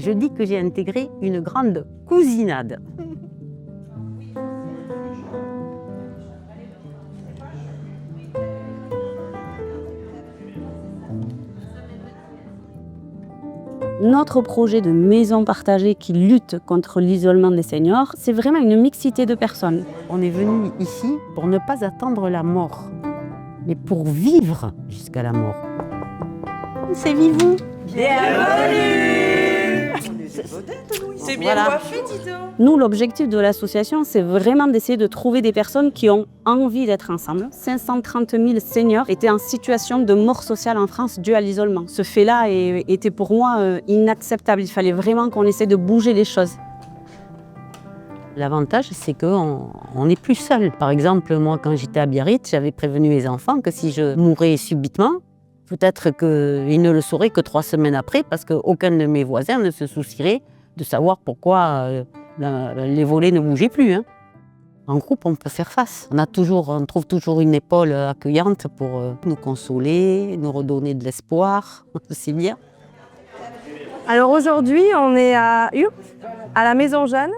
Je dis que j'ai intégré une grande cousinade. Notre projet de maison partagée qui lutte contre l'isolement des seniors, c'est vraiment une mixité de personnes. On est venu ici pour ne pas attendre la mort, mais pour vivre jusqu'à la mort. C'est Vivou. Bienvenue. C'est bien Voilà. coiffé, dis donc. Nous, l'objectif de l'association, c'est vraiment d'essayer de trouver des personnes qui ont envie d'être ensemble. 530 000 seniors étaient en situation de mort sociale en France due à l'isolement. Ce fait-là était pour moi inacceptable. Il fallait vraiment qu'on essaie de bouger les choses. L'avantage, c'est qu'on n'est plus seul. Par exemple, moi, quand j'étais à Biarritz, j'avais prévenu les enfants que si je mourais subitement, peut-être qu'ils ne le sauraient que 3 semaines après, parce qu'aucun de mes voisins ne se soucierait de savoir pourquoi les volets ne bougeaient plus. Hein. En groupe, on peut faire face. On trouve toujours une épaule accueillante pour nous consoler, nous redonner de l'espoir. C'est bien. Alors aujourd'hui, on est à Urp, à la Maison Jeanne,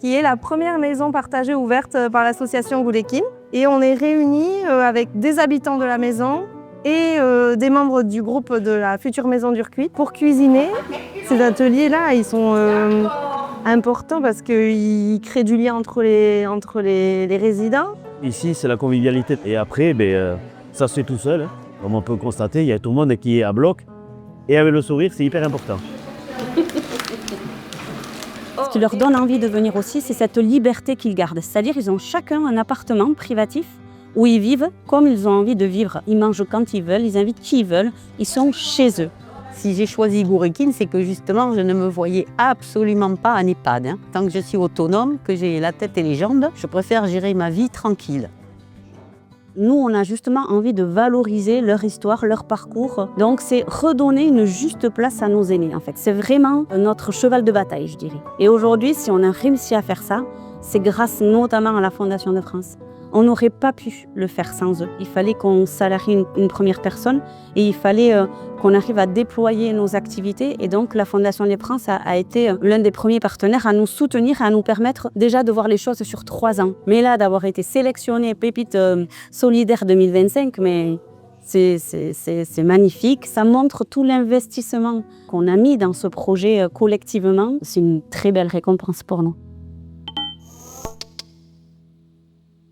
qui est la première maison partagée ouverte par l'association Goulékin. Et on est réunis avec des habitants de la maison et des membres du groupe de la future maison d'Urcuit pour cuisiner. Ces ateliers-là, ils sont importants parce qu'ils créent du lien entre les résidents. Ici, c'est la convivialité. Et après, ça se fait tout seul. Hein. Comme on peut constater, il y a tout le monde qui est à bloc. Et avec le sourire, c'est hyper important. Ce qui leur donne envie de venir aussi, c'est cette liberté qu'ils gardent. C'est-à-dire qu'ils ont chacun un appartement privatif où ils vivent comme ils ont envie de vivre. Ils mangent quand ils veulent, ils invitent qui ils veulent, ils sont chez eux. Si j'ai choisi Goulékin, c'est que justement, je ne me voyais absolument pas en EHPAD. Hein. Tant que je suis autonome, que j'ai la tête et les jambes, je préfère gérer ma vie tranquille. Nous, on a justement envie de valoriser leur histoire, leur parcours. Donc, c'est redonner une juste place à nos aînés, en fait. C'est vraiment notre cheval de bataille, je dirais. Et aujourd'hui, si on a réussi à faire ça, c'est grâce notamment à la Fondation de France. On n'aurait pas pu le faire sans eux. Il fallait qu'on salarie une première personne et il fallait qu'on arrive à déployer nos activités. Et donc, la Fondation de France a été l'un des premiers partenaires à nous soutenir, à nous permettre déjà de voir les choses sur 3 ans. Mais là, d'avoir été sélectionné Pépite Solidaire 2025, mais c'est magnifique. Ça montre tout l'investissement qu'on a mis dans ce projet collectivement. C'est une très belle récompense pour nous.